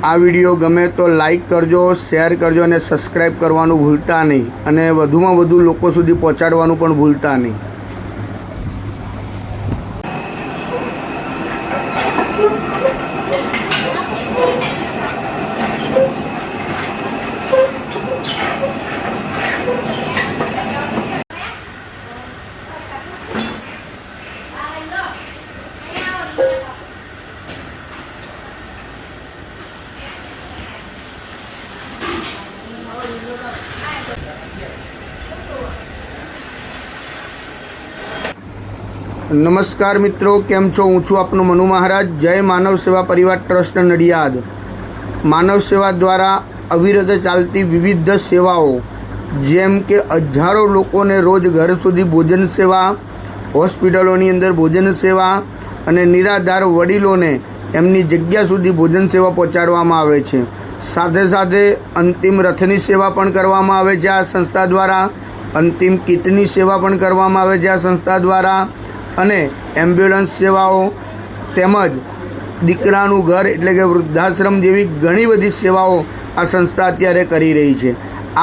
આ વિડીયો ગમે તો લાઈક કરજો, શેર કરજો અને સબસ્ક્રાઈબ કરવાનું ભૂલતા નહીં અને વધુમાં વધુ લોકો સુધી પહોંચાડવાનું પણ ભૂલતા નહીં. નમસ્કાર મિત્રો, કેમ છો? હું છું આપનો મનુ મહારાજ. જય માનવ સેવા પરિવાર ટ્રસ્ટ નડિયાદ. માનવ સેવા દ્વારા અવિરત ચાલતી વિવિધ સેવાઓ જેમ કે હજારો લોકોને રોજ ઘર સુધી ભોજન સેવા, હોસ્પિટલોની અંદર ભોજન સેવા અને નિરાધાર વડીલોને એમની જગ્યા સુધી ભોજન સેવા પહોંચાડવામાં આવે છે. સાથે સાથે અંતિમ રથની સેવા પણ કરવામાં આવે છે આ સંસ્થા દ્વારા. અંતિમ કીટની સેવા પણ કરવામાં આવે છે આ સંસ્થા દ્વારા અને એમ્બ્યુલન્સ સેવાઓ તેમજ દીકરાનું ઘર એટલે કે વૃદ્ધાશ્રમ જેવી ઘણી બધી સેવાઓ આ સંસ્થા અત્યારે કરી રહી છે.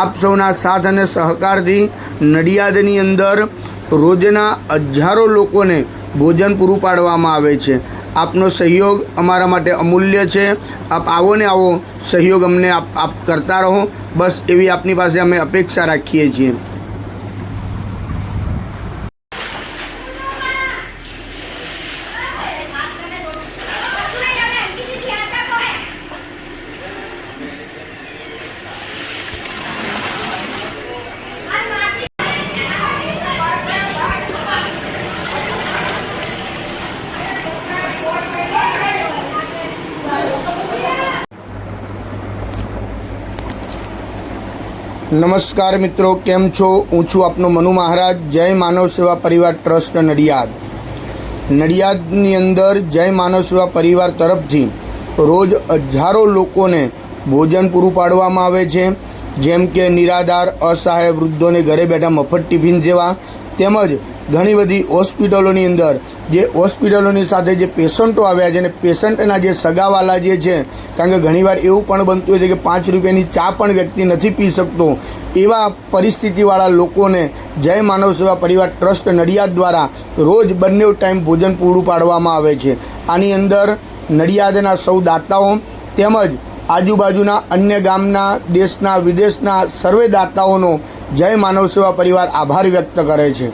આપ સૌના સાથ અને સહકારથી નડિયાદની અંદર રોજના હજારો લોકોને ભોજન પૂરું પાડવામાં આવે છે. આપનો સહયોગ અમારા માટે અમૂલ્ય છે. આપ આવો ને આવો સહયોગ અમને આપ કરતા રહો, બસ એવી આપની પાસે અમે અપેક્ષા રાખીએ છીએ. નમસ્કાર મિત્રો, કેમ છો? હું છું આપનો મનુ મહારાજ. જય માનવ સેવા પરિવાર ટ્રસ્ટ નડિયાદ. નડિયાદની અંદર જય માનવ સેવા પરિવાર તરફથી રોજ હજારો લોકોને ભોજન પૂરું પાડવામાં આવે છે, જેમ કે નિરાધાર અસહાય વૃદ્ધોને ઘરે બેઠા મફત ટિફિન જેવા, તેમજ ઘણી બધી હોસ્પિટલોની અંદર જે હોસ્પિટલોની સાથે જે પેશન્ટો આવ્યા છે અને પેશન્ટના જે સગાવાલા જે છે, કારણ કે ઘણીવાર એવું પણ બનતું હોય છે કે 5 રૂપિયાની ચા પણ વ્યક્તિ નથી પી શકતો, એવા પરિસ્થિતિવાળા લોકોને જય માનવ સેવા પરિવાર ટ્રસ્ટ નડિયાદ દ્વારા રોજ બંને ટાઈમ ભોજન પૂરું પાડવામાં આવે છે. આની અંદર નડિયાદના સૌ દાતાઓ તેમજ આજુબાજુના અન્ય ગામના, દેશના, વિદેશના સર્વે દાતાઓનો જય માનવ સેવા પરિવાર આભાર વ્યક્ત કરે છે.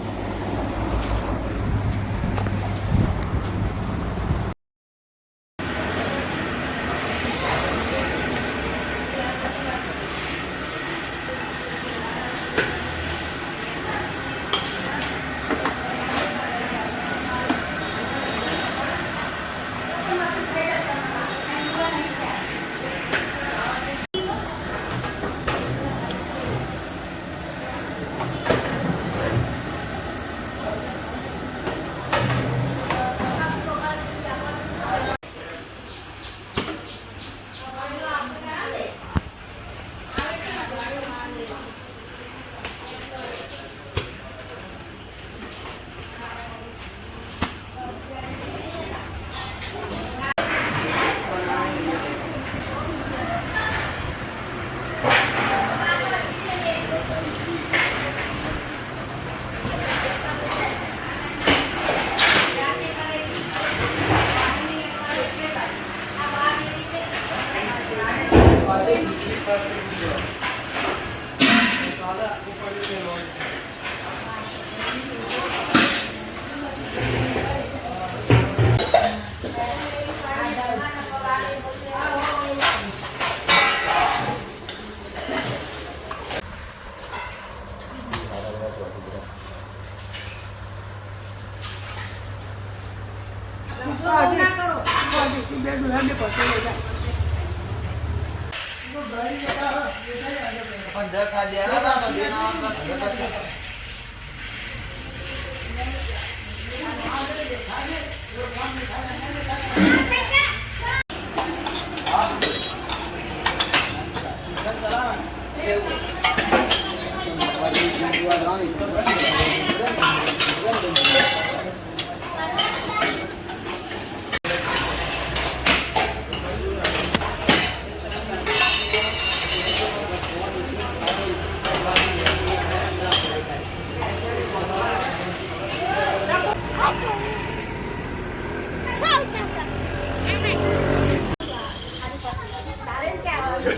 જય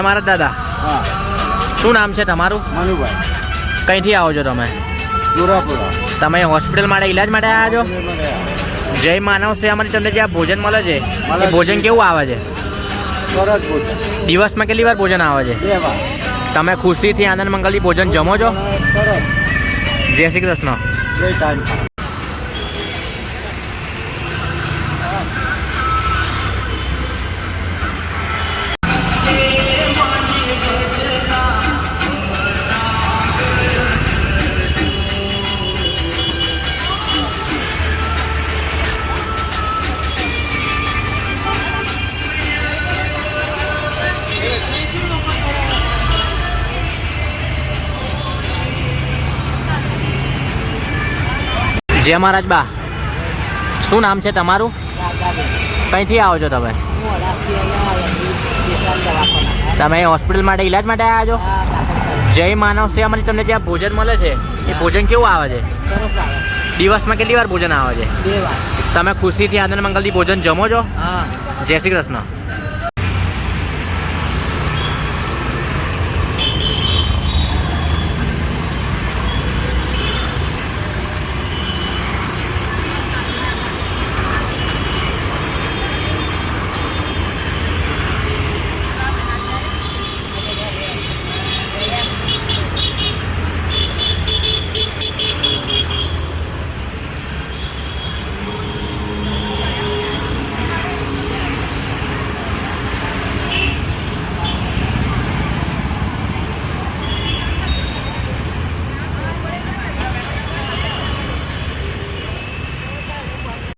મહારાજ દાદા. હા, શું નામ છે તમારું? મનુભાઈ કઈથી આવો છો તમે? પુરાપુરા. તમે હોસ્પિટલ માટે ઈલાજ માટે આવ્યા છો? જય માનવ સેવામાંથી તમને જે આ ભોજન મળે છે એ ભોજન કેવું આવે છે? સરસ ભોજન. દિવસમાં કેટલી વાર ભોજન આવે છે? 2 વાર. તમે ખુશીથી આનંદ મંગલથી ભોજન જમો છો? સરસ. જય શ્રી કૃષ્ણ. 2 ટાઈમ ખાઓ. જય મહારાજ બા. શું નામ છે તમારું? કઈથી આવો છો તમે? તમે હોસ્પિટલ માટે ઈલાજ માટે આવ્યા છો? જય માનવ સેવામાંથી તમને જે આ ભોજન મળે છે એ ભોજન કેવું આવે છે? સરસ આવે. દિવસમાં કેટલી વાર ભોજન આવે છે? 2 વાર. તમે ખુશીથી આનંદ મંગલથી ભોજન જમો છો? હા. જય શ્રી કૃષ્ણ.